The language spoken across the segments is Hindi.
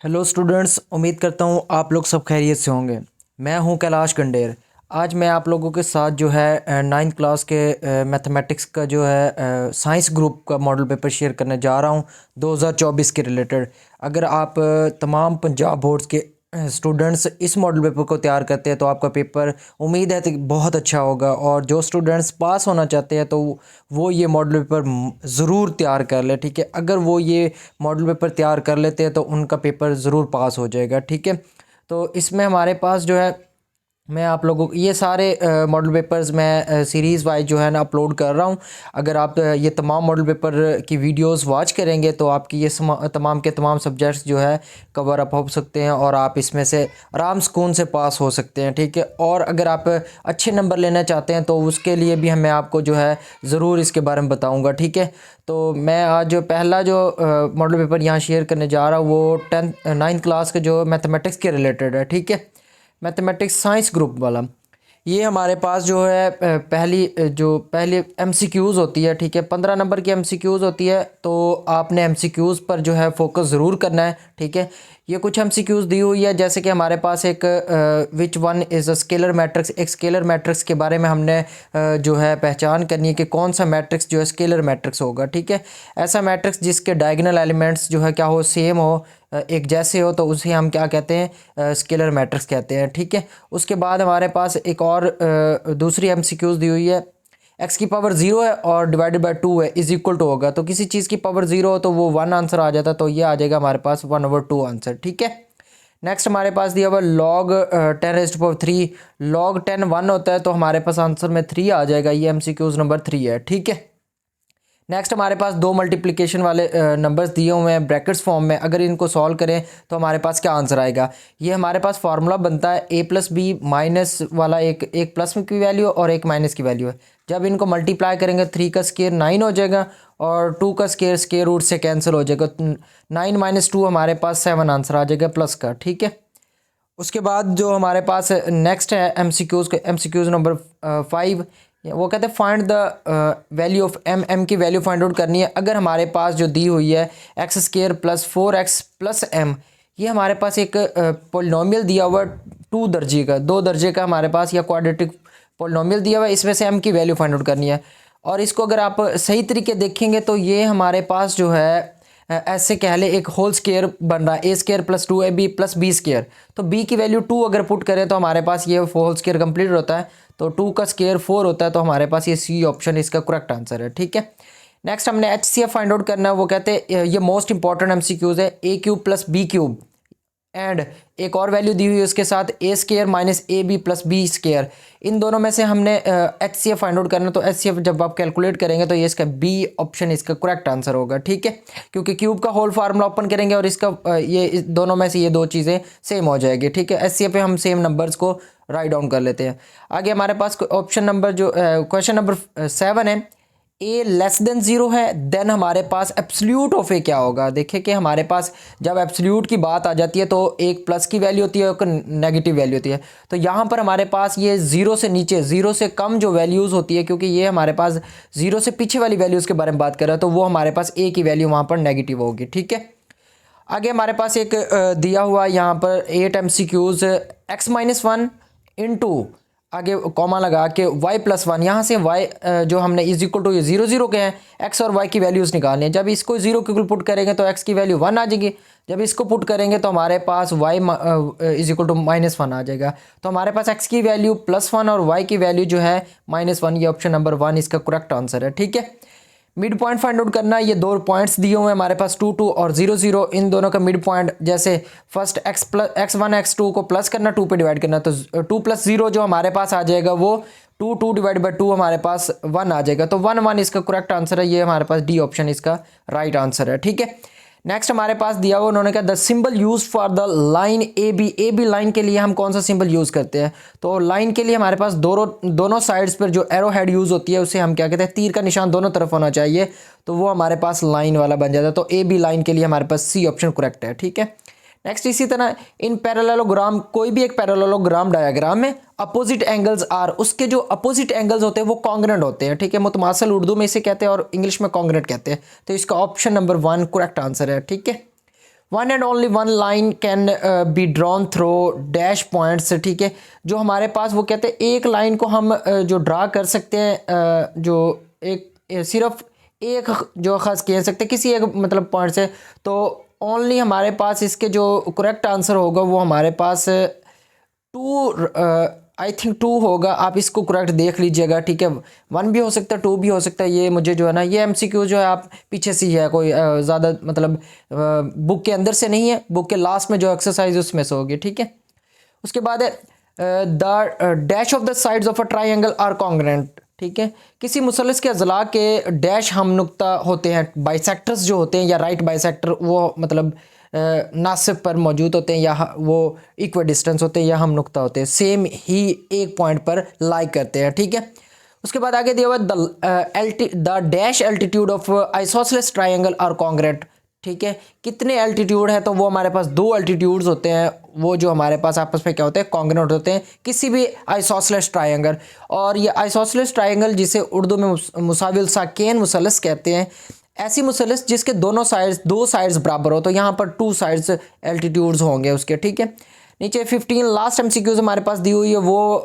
हेलो स्टूडेंट्स, उम्मीद करता हूँ आप लोग सब खैरियत से होंगे। मैं हूँ कैलाश गंडेर। आज मैं आप लोगों के साथ जो है नाइन्थ क्लास के मैथमेटिक्स का जो है साइंस ग्रुप का मॉडल पेपर शेयर करने जा रहा हूँ 2024 के रिलेटेड। अगर आप तमाम पंजाब बोर्ड्स के स्टूडेंट्स इस मॉडल पेपर को तैयार करते हैं तो आपका पेपर उम्मीद है कि बहुत अच्छा होगा। और जो स्टूडेंट्स पास होना चाहते हैं तो वो ये मॉडल पेपर ज़रूर तैयार कर ले, ठीक है। अगर वो ये मॉडल पेपर तैयार कर लेते हैं तो उनका पेपर ज़रूर पास हो जाएगा, ठीक है। तो इसमें हमारे पास जो है मैं आप लोगों को ये सारे मॉडल पेपर्स मैं सीरीज़ वाइज जो है ना अपलोड कर रहा हूँ। अगर आप ये तमाम मॉडल पेपर की वीडियोस वॉच करेंगे तो आपकी ये तमाम के तमाम सब्जेक्ट्स जो है कवर अप हो सकते हैं और आप इसमें से आराम सुकून से पास हो सकते हैं, ठीक है। और अगर आप अच्छे नंबर लेना चाहते हैं तो उसके लिए भी मैं आपको जो है ज़रूर इसके बारे में बताऊँगा, ठीक है। तो मैं आज जो पहला जो मॉडल पेपर यहाँ शेयर करने जा रहा हूँ वो 9th क्लास के जो मैथमेटिक्स के रिलेटेड है, ठीक है। मैथमेटिक्स साइंस ग्रुप वाला। ये हमारे पास जो है पहली एमसीक्यूज़ होती है, ठीक है। 15 नंबर की एमसीक्यूज़ होती है तो आपने एमसीक्यूज़ पर जो है फोकस ज़रूर करना है, ठीक है। ये कुछ एमसीक्यूज़ दी हुई है, जैसे कि हमारे पास एक which one is a scalar matrix. एक स्केलर मैट्रिक्स के बारे में हमने जो है पहचान करनी है कि कौन सा मैट्रिक्स जो है स्केलर मैट्रिक्स होगा, ठीक है। ऐसा मैट्रिक्स जिसके डायगोनल एलिमेंट्स जो है क्या हो, सेम हो, एक जैसे हो, तो उसे हम क्या कहते हैं, स्केलर मैट्रिक्स कहते हैं, ठीक है। उसके बाद हमारे पास एक और दूसरी एमसीक्यूज़ दी हुई है। एक्स की पावर 0 है और डिवाइडेड बाय 2 है इज इक्वल टू होगा। तो किसी चीज़ की पावर 0 हो तो वो 1 आंसर आ जाता है, तो ये आ जाएगा हमारे पास 1/2 आंसर, ठीक है। नेक्स्ट हमारे पास दिया हुआ लॉग 10⁻³ लॉग 10 1 होता है तो हमारे पास आंसर में 3 आ जाएगा। ये एमसीक्यूज़ नंबर 3 है, ठीक है। नेक्स्ट हमारे पास दो मल्टीप्लिकेशन वाले नंबर्स दिए हुए हैं ब्रैकेट्स फॉर्म में। अगर इनको सॉल्व करें तो हमारे पास क्या आंसर आएगा। ये हमारे पास फार्मूला बनता है a+b माइनस वाला, एक प्लस की वैल्यू और एक माइनस की वैल्यू है। जब इनको मल्टीप्लाई करेंगे 3 का स्केयर 9 हो जाएगा और 2 का स्केयर रूट से कैंसिल हो जाएगा। 9 - 2 हमारे पास 7 आंसर आ जाएगा प्लस का, ठीक है। उसके बाद जो हमारे पास नेक्स्ट है एमसीक्यूज़ नंबर 5। वो कहते हैं find the value of M की वैल्यू फाइंड आउट करनी है। अगर हमारे पास जो दी हुई है x² + 4x + m, ये हमारे पास एक पोलिनोमियल दिया हुआ 2 दर्जे का हमारे पास या क्वाड्रेटिक पोलिनोमियल दिया हुआ है। इसमें से m की वैल्यू फाइंड आउट करनी है। और इसको अगर आप सही तरीके देखेंगे तो ये हमारे पास जो है ऐसे कह ले एक होल स्केयर बन रहा है a² + 2ab + b²। तो b की वैल्यू 2 अगर पुट करें तो हमारे पास ये होल स्केयर कंप्लीट होता है। तो 2 का स्केयर 4 होता है, तो हमारे पास ये सी ऑप्शन इसका करेक्ट आंसर है, ठीक है। नेक्स्ट हमने HCF फाइंड आउट करना है। वो कहते हैं ये मोस्ट इंपॉर्टेंट एमसीक्यूज है, a³ + b³ एंड एक और वैल्यू दी हुई है उसके साथ a² - ab + b²। इन दोनों में से हमने HCF फाइंड आउट करना। तो HCF जब आप कैलकुलेट करेंगे तो ये इसका बी ऑप्शन इसका करेक्ट आंसर होगा, ठीक है। क्योंकि क्यूब का होल फार्मूला ओपन करेंगे और इसका ये दोनों में से ये दो चीज़ें सेम हो जाएगी, ठीक है। HCF पे हम सेम नंबर्स को राइट डाउन कर लेते हैं। आगे हमारे पास ऑप्शन नंबर जो क्वेश्चन नंबर 7 है, a <0 है, देन हमारे पास एब्सोल्यूट ऑफ ए क्या होगा। देखिए कि हमारे पास जब एब्सोल्यूट की बात आ जाती है तो एक प्लस की वैल्यू होती है और एक नेगेटिव वैल्यू होती है। तो यहाँ पर हमारे पास ये 0 से नीचे 0 से कम जो वैल्यूज़ होती है, क्योंकि ये हमारे पास 0 से पीछे वाली वैल्यूज़ के बारे में बात कर रहा है, तो वो हमारे पास ए की वैल्यू वहाँ पर नेगेटिव होगी, ठीक है। आगे हमारे पास एक दिया हुआ यहाँ पर 8 MCQs x-1 इंटू आगे कॉमा लगा के y+1। यहाँ से y जो हमने इज इक्वल टू 0 0 के हैं, x और y की वैल्यूज़ निकालनी है। जब इसको 0 के इक्वल पुट करेंगे तो x की वैल्यू 1 आ जाएगी। जब इसको पुट करेंगे तो हमारे पास y इज इक्वल टू -1 आ जाएगा। तो हमारे पास x की वैल्यू +1 और y की वैल्यू जो है -1, ये ऑप्शन नंबर 1 इसका करेक्ट आंसर है, ठीक है। मिड पॉइंट फाइंड आउट करना है। ये दो पॉइंट्स दिए हुए हैं हमारे पास 2 2 और 0 0। इन दोनों का मिड पॉइंट जैसे फर्स्ट x1 x2 को प्लस करना, 2 पे डिवाइड करना, तो 2 + 0 जो हमारे पास आ जाएगा वो 2 2 डिवाइड बाई 2 हमारे पास 1 आ जाएगा। तो 1 1 इसका करेक्ट आंसर है। ये हमारे पास डी ऑप्शन इसका राइट आंसर है, ठीक है। नेक्स्ट हमारे पास दिया हुआ उन्होंने कहा the symbol use for the line A B line के लिए हम कौन सा सिंबल यूज़ करते हैं। तो लाइन के लिए हमारे पास दोनों साइड्स पर जो एरो हेड यूज़ होती है उसे हम क्या कहते हैं, तीर का निशान दोनों तरफ होना चाहिए, तो वो हमारे पास लाइन वाला बन जाता है। तो ए बी लाइन के लिए हमारे पास सी ऑप्शन करेक्ट है, ठीक है। नेक्स्ट इसी तरह इन पैरेललोग्राम, कोई भी एक पैरेललोग्राम डायग्राम में अपोजिट एंगल्स आर, उसके जो अपोजिट एंगल्स होते हैं वो कॉन्ग्रेंट होते हैं, ठीक है। मुतमासिल उर्दू में इसे कहते हैं और इंग्लिश में कॉन्ग्रेंट कहते हैं। तो इसका ऑप्शन नंबर 1 करेक्ट आंसर है, ठीक है। One and only one line can be drawn through dash points, ठीक है। जो हमारे पास वो कहते हैं एक लाइन को हम जो ड्रा कर सकते हैं, जो एक सिर्फ एक जो ख़ास कह सकते हैं किसी एक मतलब पॉइंट से, तो ओनली हमारे पास इसके जो करेक्ट आंसर होगा वो हमारे पास टू, आई थिंक टू होगा। आप इसको करेक्ट देख लीजिएगा, ठीक है। वन भी हो सकता है, टू भी हो सकता है। ये मुझे जो है ना, ये एमसीक्यू जो है आप पीछे से ही है, कोई ज़्यादा मतलब बुक के अंदर से नहीं है, बुक के लास्ट में जो एक्सरसाइज उसमें से होगी, ठीक है। उसके बाद है the dash of the sides of a triangle are congruent, ठीक है। किसी मुसल्लस के अजला के डैश हम नुक्ता होते हैं, बाइसेक्टर्स जो होते हैं या राइट बाइसेक्टर वो मतलब नासिब पर मौजूद होते हैं, या वो इक्वल डिस्टेंस होते हैं, या हम नुक्ता होते हैं, सेम ही एक पॉइंट पर लाई करते हैं, ठीक है। उसके बाद आगे दिया हुआ the dash altitude of isosceles triangle are congruent, ठीक है। कितने एल्टीट्यूड है, तो वो हमारे पास दो एल्टीट्यूड्स होते हैं, वो जो हमारे पास आपस में क्या होते हैं, कॉन्ग्रेंट होते हैं किसी भी आइसोसेलेस ट्राइंगल। और ये आइसोसेलेस ट्राइंगल जिसे उर्दू में मुसाविल साकेन मुसल्लस कहते हैं, ऐसी मुसल्लस जिसके दोनों साइड्स दो साइड्स बराबर हो, तो यहाँ पर टू साइड्स एल्टीट्यूड्स होंगे उसके, ठीक है। नीचे 15 लास्ट एमसीक्यूज हमारे पास दी हुई है, वो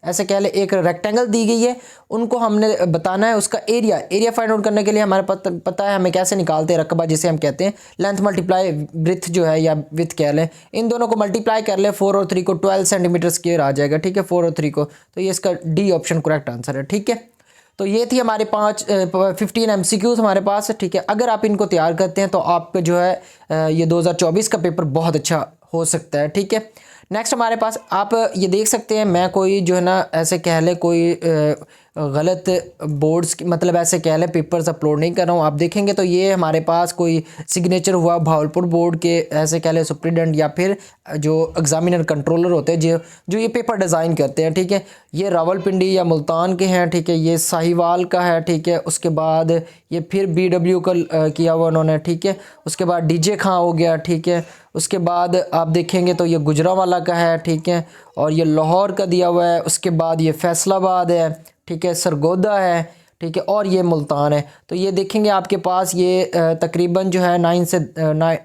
ऐसे कह ले एक रेक्टेंगल दी गई है, उनको हमने बताना है उसका एरिया फाइंड आउट करने के लिए हमारे पास पता है हमें कैसे निकालते हैं, रकबा जिसे हम कहते हैं, लेंथ मल्टीप्लाई ब्रिथ जो है या विथ कह लें, इन दोनों को मल्टीप्लाई कर ले 4 और 3 को 12 सेंटीमीटर स्क्वायर आ जाएगा, ठीक है, 4 और 3 को। तो ये इसका डी ऑप्शन करेक्ट आंसर है, ठीक है। तो ये थी हमारे 15 एमसीक्यूज हमारे पास, ठीक है। अगर आप इनको तैयार करते हैं तो आपका जो है ये 2024 का पेपर बहुत अच्छा हो सकता है, ठीक है। नेक्स्ट हमारे पास आप ये देख सकते हैं, मैं कोई जो है ना ऐसे कह ले कोई गलत बोर्ड्स की मतलब ऐसे कह ले पेपर्स अपलोड नहीं कर रहा हूँ। आप देखेंगे तो ये हमारे पास कोई सिग्नेचर हुआ भावलपुर बोर्ड के ऐसे कह ले सुप्रीडेंट या फिर जो एग्जामिनर कंट्रोलर होते हैं जो ये पेपर डिज़ाइन करते हैं, ठीक है। ये रावलपिंडी या मुल्तान के हैं, ठीक है। ये साहिवाल का है, ठीक है। उसके बाद ये फिर BW का किया हुआ उन्होंने, ठीक है। उसके बाद DJ खां हो गया, ठीक है। उसके बाद आप देखेंगे तो ये गुजरांवाला का है, ठीक है। और ये लाहौर का दिया हुआ है। उसके बाद ये फैसलाबाद है, ठीक है। सरगोदा है, ठीक है। और ये मुल्तान है। तो ये देखेंगे आपके पास ये तकरीबन जो है 9 से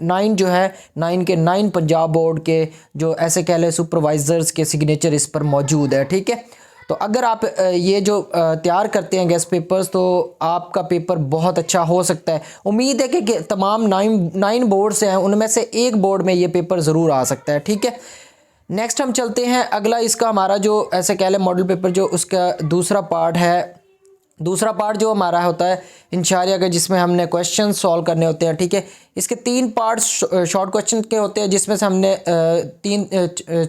9 जो है 9 के 9 पंजाब बोर्ड के जो ऐसे कह लें सुपरवाइज़र्स के सिग्नेचर इस पर मौजूद है, ठीक है। तो अगर आप ये जो तैयार करते हैं गेस्ट पेपर्स तो आपका पेपर बहुत अच्छा हो सकता है। उम्मीद है कि तमाम 9 बोर्ड्स हैं उनमें से एक बोर्ड में ये पेपर ज़रूर आ सकता है, ठीक है। नेक्स्ट हम चलते हैं अगला, इसका हमारा जो ऐसे कह लें मॉडल पेपर जो उसका दूसरा पार्ट है। दूसरा पार्ट जो हमारा होता है इंशारिया का, जिसमें हमने क्वेश्चन सॉल्व करने होते हैं, ठीक है। इसके 3 पार्ट्स शॉर्ट क्वेश्चन के होते हैं, जिसमें से हमने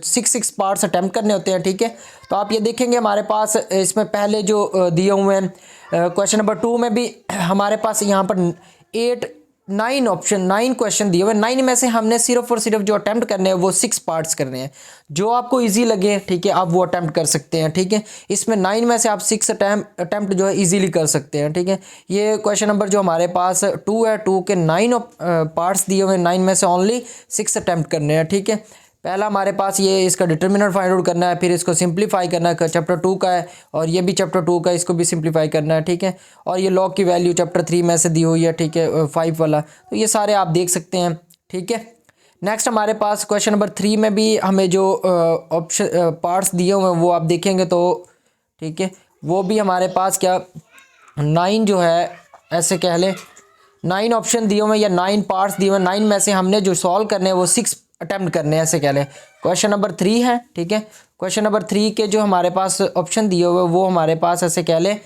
6 पार्ट्स अटैम्प्ट करने होते हैं, ठीक है। तो आप ये देखेंगे हमारे पास इसमें पहले जो दिए हुए हैं क्वेश्चन नंबर 2 में भी हमारे पास यहाँ पर 9 क्वेश्चन दिए हुए। 9 में से हमने सिर्फ और सिर्फ जो अटैम्प्ट करने हैं वो 6 पार्ट्स करने हैं। जो आपको इजी लगे, ठीक है, आप वो अटैम्प्ट कर सकते हैं, ठीक है। इसमें 9 में से आप 6 अटैम्प्ट जो है इजीली कर सकते हैं, ठीक है। ये क्वेश्चन नंबर जो हमारे पास 2 है, 2 के 9 पार्ट्स दिए हुए, 9 में से ओनली 6 अटैम्प्ट करने हैं, ठीक है। पहला हमारे पास ये इसका डिटर्मिनेंट फाइंड आउट करना है, फिर इसको सिंप्लीफाई करना है, चैप्टर 2 का है। और ये भी चैप्टर 2 का, इसको भी सिंप्लीफाई करना है, ठीक है। और ये लॉग की वैल्यू चैप्टर 3 में से दी हुई है, ठीक है, 5 वाला। तो ये सारे आप देख सकते हैं, ठीक है। नेक्स्ट हमारे पास क्वेश्चन नंबर 3 में भी हमें जो ऑप्शन पार्ट्स दिए हुए हैं वो आप देखेंगे तो, ठीक है, वो भी हमारे पास क्या 9 जो है ऐसे कह लें 9 ऑप्शन दिए हुए हैं या 9 पार्ट्स दिए हुए हैं। 9 में से हमने जो सॉल्व करने हैं वो 6 अटैम्प्ट करने हैं, ऐसे कह लें। क्वेश्चन नंबर 3 है, ठीक है। क्वेश्चन नंबर 3 के जो हमारे पास ऑप्शन दिए हुए वो हमारे पास ऐसे कह लें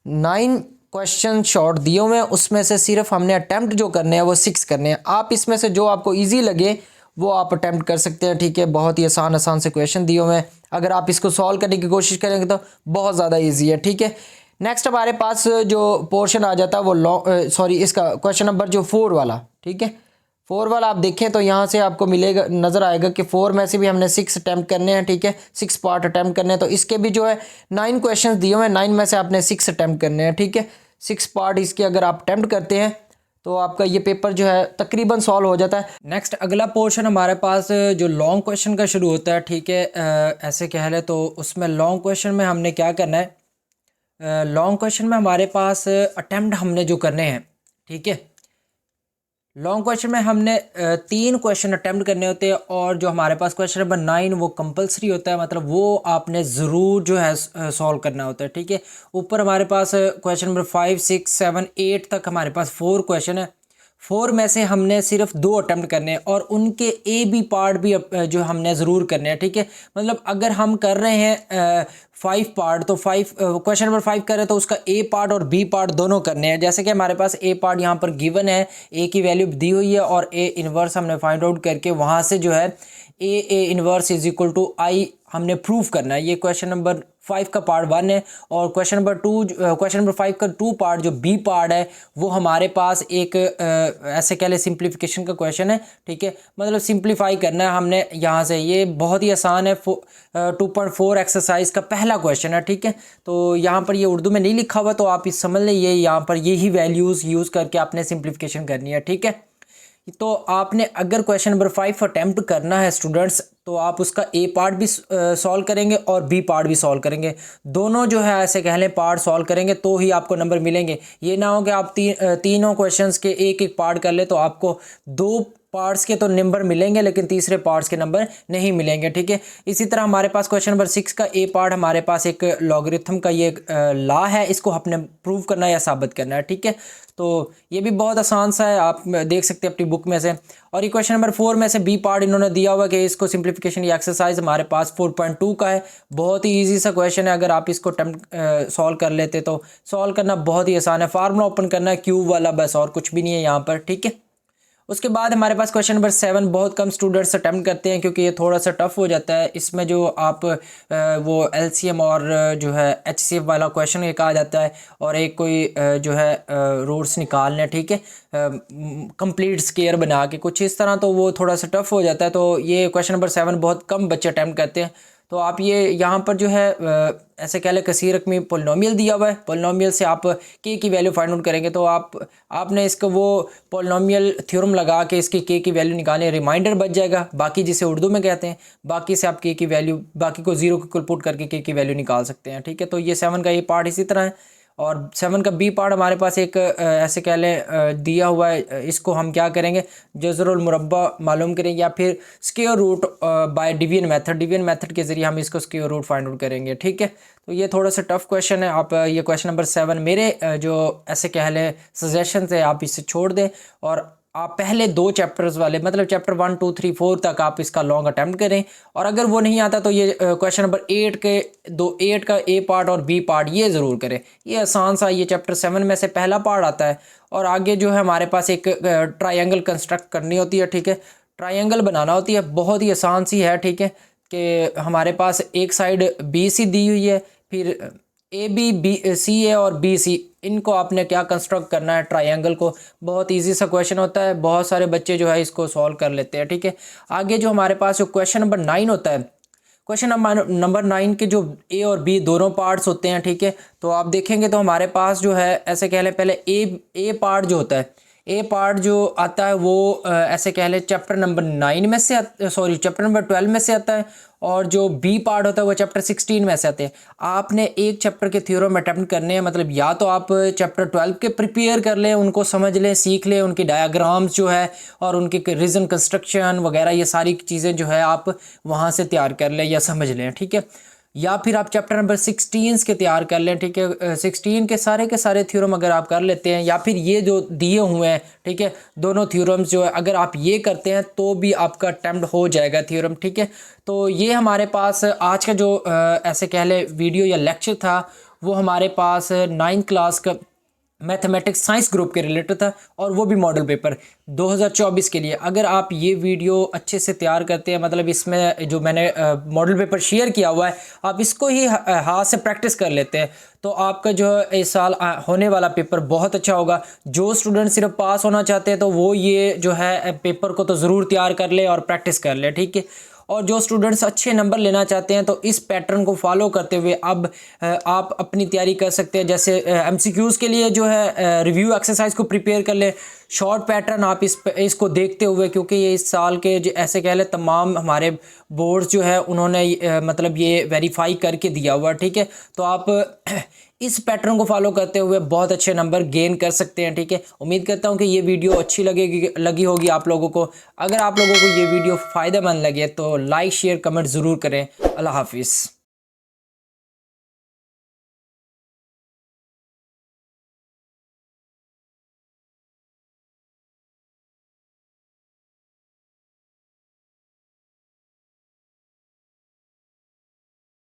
9 क्वेश्चन शॉर्ट दिए हुए हैं, उसमें से सिर्फ हमने अटैम्प्ट जो करने हैं वो 6 करने हैं। आप इसमें से जो आपको ईजी लगे वो आप अटैम्प्ट कर सकते हैं, ठीक है। बहुत ही आसान से क्वेश्चन दिए हुए हैं, अगर आप इसको सॉल्व करने की कोशिश करेंगे तो बहुत ज़्यादा ईजी है, ठीक है। नेक्स्ट हमारे पास जो पोर्शन आ जाता है वो इसका क्वेश्चन नंबर जो 4 वाला, ठीक है। 4 वाला आप देखें तो यहाँ से आपको मिलेगा, नज़र आएगा कि 4 में से भी हमने 6 अटैम्प्ट करने हैं, ठीक है। 6 पार्ट अटैम्प्ट करने हैं, तो इसके भी जो है 9 क्वेश्चन दिए हुए हैं। 9 में से आपने 6 अटैम्प्ट करने हैं, ठीक है। 6 पार्ट इसके अगर आप अटैम्प्ट करते हैं तो आपका ये पेपर जो है तकरीबन सॉल्व हो जाता है। नेक्स्ट अगला पोर्शन हमारे पास जो लॉन्ग क्वेश्चन का शुरू होता है, ठीक है। ऐसे कह लें तो उसमें लॉन्ग क्वेश्चन में हमने क्या करना है, लॉन्ग क्वेश्चन में हमारे पास अटैम्प्ट हमने जो करने हैं, ठीक है। लॉन्ग क्वेश्चन में हमने 3 क्वेश्चन अटेम्प्ट करने होते हैं और जो हमारे पास क्वेश्चन नंबर 9 वो कंपलसरी होता है, मतलब वो आपने ज़रूर जो है सॉल्व करना होता है, ठीक है। ऊपर हमारे पास क्वेश्चन नंबर 5, 6, 7, 8 तक हमारे पास 4 क्वेश्चन है। 4 में से हमने सिर्फ 2 अटेम्प्ट करने हैं और उनके ए बी पार्ट भी जो हमने ज़रूर करने हैं, ठीक है। मतलब अगर हम कर रहे हैं 5 पार्ट, तो 5 क्वेश्चन नंबर 5 कर रहे हैं तो उसका ए पार्ट और बी पार्ट दोनों करने हैं। जैसे कि हमारे पास ए पार्ट यहाँ पर गिवन है, ए की वैल्यू दी हुई है और ए इन्वर्स हमने फाइंड आउट करके वहाँ से जो है A inverse is equal to आई हमने प्रूव करना है। ये क्वेश्चन नंबर 5 का पार्ट 1 है। और क्वेश्चन नंबर 5 का 2 पार्ट जो बी पार्ट है वो हमारे पास एक ऐसे कह ले सिंप्लीफिकेशन का क्वेश्चन है, ठीक है। मतलब सिंप्लीफाई करना है हमने यहाँ से। ये बहुत ही आसान है, 2.4 एक्सरसाइज का पहला क्वेश्चन है, ठीक है। तो यहाँ पर ये उर्दू में नहीं लिखा हुआ, तो आप इस समझ लें ये यहाँ पर यही वैल्यूज़ यूज़ करके आपने सिंप्लीफिकेशन करनी है, ठीक है। तो आपने अगर क्वेश्चन नंबर 5 अटैम्प्ट करना है स्टूडेंट्स, तो आप उसका ए पार्ट भी सॉल्व करेंगे और बी पार्ट भी सॉल्व करेंगे। दोनों जो है ऐसे कह लें पार्ट सॉल्व करेंगे तो ही आपको नंबर मिलेंगे। ये ना हो कि आप तीनों क्वेश्चंस के एक एक पार्ट कर ले तो आपको 2 पार्ट्स के तो नंबर मिलेंगे लेकिन तीसरे पार्ट्स के नंबर नहीं मिलेंगे, ठीक है। इसी तरह हमारे पास क्वेश्चन नंबर 6 का ए पार्ट हमारे पास एक लॉगरिथम का ये लॉ है, इसको आपने प्रूव करना है या साबित करना है, ठीक है। तो ये भी बहुत आसान सा है, आप देख सकते हैं अपनी बुक में से। और ये क्वेश्चन नंबर 4 में से बी पार्ट इन्होंने दिया हुआ कि इसको सिंप्लीफिकेशन या एक्सरसाइज हमारे पास 4.2 का है। बहुत ही इजी सा क्वेश्चन है, अगर आप इसको सॉल्व कर लेते तो सॉल्व करना बहुत ही आसान है। फार्मूला ओपन करना है क्यूब वाला, बस, और कुछ भी नहीं है यहाँ पर, ठीक है। उसके बाद हमारे पास क्वेश्चन नंबर 7 बहुत कम स्टूडेंट्स अटेम्प्ट करते हैं क्योंकि ये थोड़ा सा टफ हो जाता है। इसमें जो आप वो एलसीएम और जो है एचसीएफ वाला क्वेश्चन एक आ जाता है और एक कोई जो है रूट्स निकालने, ठीक है, कंप्लीट स्क्वायर बना के कुछ इस तरह, तो वो थोड़ा सा टफ हो जाता है। तो ये क्वेश्चन नंबर 7 बहुत कम बच्चे अटेम्प्ट करते हैं। तो आप ये यहाँ पर जो है ऐसे कह लें कसीर रकमी पोलिनोमियल दिया हुआ है, पोलिनोमियल से आप के की वैल्यू फाइंड आउट करेंगे। तो आपने इसको वो पोलिनोमियल थ्योरम लगा के इसकी के की वैल्यू निकालें, रिमाइंडर बच जाएगा, बाकी जिसे उर्दू में कहते हैं। बाकी से आप के की वैल्यू, बाकी को जीरो के इक्वल पुट करके के की वैल्यू निकाल सकते हैं, ठीक है। तो ये 7 का ये पार्ट इसी तरह है। और 7 का बी पार्ट हमारे पास एक ऐसे कह लें दिया हुआ है, इसको हम क्या करेंगे, जज़रुल मुरब्बा मालूम करेंगे या फिर square root by division method के ज़रिए हम इसको स्क्वायर रूट फाइंड आउट करेंगे, ठीक है। तो ये थोड़ा सा टफ क्वेश्चन है। आप ये क्वेश्चन नंबर 7 मेरे जो ऐसे कह लें सजेशन है आप इसे छोड़ दें और आप पहले 2 चैप्टर्स वाले, मतलब चैप्टर 1, 2, 3, 4 तक आप इसका लॉन्ग अटैम्प्ट करें। और अगर वो नहीं आता तो ये क्वेश्चन नंबर 8 का ए पार्ट और बी पार्ट ये ज़रूर करें। ये आसान सा, ये चैप्टर 7 में से पहला पार्ट आता है। और आगे जो है हमारे पास एक ट्रायंगल कंस्ट्रक्ट करनी होती है, ठीक है, ट्रायंगल बनाना होती है, बहुत ही आसान सी है, ठीक है। कि हमारे पास एक साइड बी सी दी हुई है, फिर बी सी ए और बी सी, इनको आपने क्या कंस्ट्रक्ट करना है ट्रायंगल को। बहुत इजी सा क्वेश्चन होता है, बहुत सारे बच्चे जो है इसको सॉल्व कर लेते हैं, ठीक है। आगे जो हमारे पास जो क्वेश्चन नंबर 9 होता है, क्वेश्चन नंबर 9 के जो ए और बी दोनों पार्ट्स होते हैं, ठीक है। तो आप देखेंगे तो हमारे पास जो है ऐसे कह लें पहले ए पार्ट जो होता है, ए पार्ट जो आता है वो ऐसे कह लें चैप्टर नंबर 9 में से चैप्टर नंबर 12 में से आता है। और जो बी पार्ट होता है वो चैप्टर 16 में से आते हैं। आपने एक चैप्टर के थ्योरम अटेम्प्ट करने हैं, मतलब या तो आप चैप्टर 12 के प्रिपेयर कर लें, उनको समझ लें, सीख लें, उनकी डायग्राम्स जो है और उनके रीजन कंस्ट्रक्शन वगैरह ये सारी चीज़ें जो है आप वहाँ से तैयार कर लें या समझ लें, ठीक है। या फिर आप चैप्टर नंबर 16 के तैयार कर लें, ठीक है। 16 के सारे थ्योरम अगर आप कर लेते हैं या फिर ये जो दिए हुए हैं, ठीक है, दोनों थ्योरम्स जो है अगर आप ये करते हैं तो भी आपका अटेम्प्ट हो जाएगा थ्योरम, ठीक है। तो ये हमारे पास आज का जो ऐसे कह लें वीडियो या लेक्चर था वो हमारे पास 9th क्लास का मैथमेटिक्स साइंस ग्रुप के रिलेटेड था और वो भी मॉडल पेपर 2024 के लिए। अगर आप ये वीडियो अच्छे से तैयार करते हैं, मतलब इसमें जो मैंने मॉडल पेपर शेयर किया हुआ है आप इसको ही हाथ से प्रैक्टिस कर लेते हैं तो आपका जो इस साल होने वाला पेपर बहुत अच्छा होगा। जो स्टूडेंट सिर्फ पास होना चाहते हैं तो वो ये जो है पेपर को तो ज़रूर तैयार कर ले और प्रैक्टिस कर ले, ठीक है। और जो स्टूडेंट्स अच्छे नंबर लेना चाहते हैं तो इस पैटर्न को फॉलो करते हुए अब आप अपनी तैयारी कर सकते हैं। जैसे एमसीक्यूज़ के लिए जो है रिव्यू एक्सरसाइज को प्रिपेयर कर ले, शॉर्ट पैटर्न आप इसको देखते हुए, क्योंकि ये इस साल के जो ऐसे कह लें तमाम हमारे बोर्ड्स जो है उन्होंने मतलब ये वेरीफाई करके दिया हुआ, ठीक है। तो आप इस पैटर्न को फॉलो करते हुए बहुत अच्छे नंबर गेन कर सकते हैं। ठीक है, उम्मीद करता हूँ कि ये वीडियो अच्छी लगी होगी आप लोगों को। अगर आप लोगों को ये वीडियो फ़ायदेमंद लगे तो लाइक शेयर कमेंट ज़रूर करें। अल्लाह हाफिज़।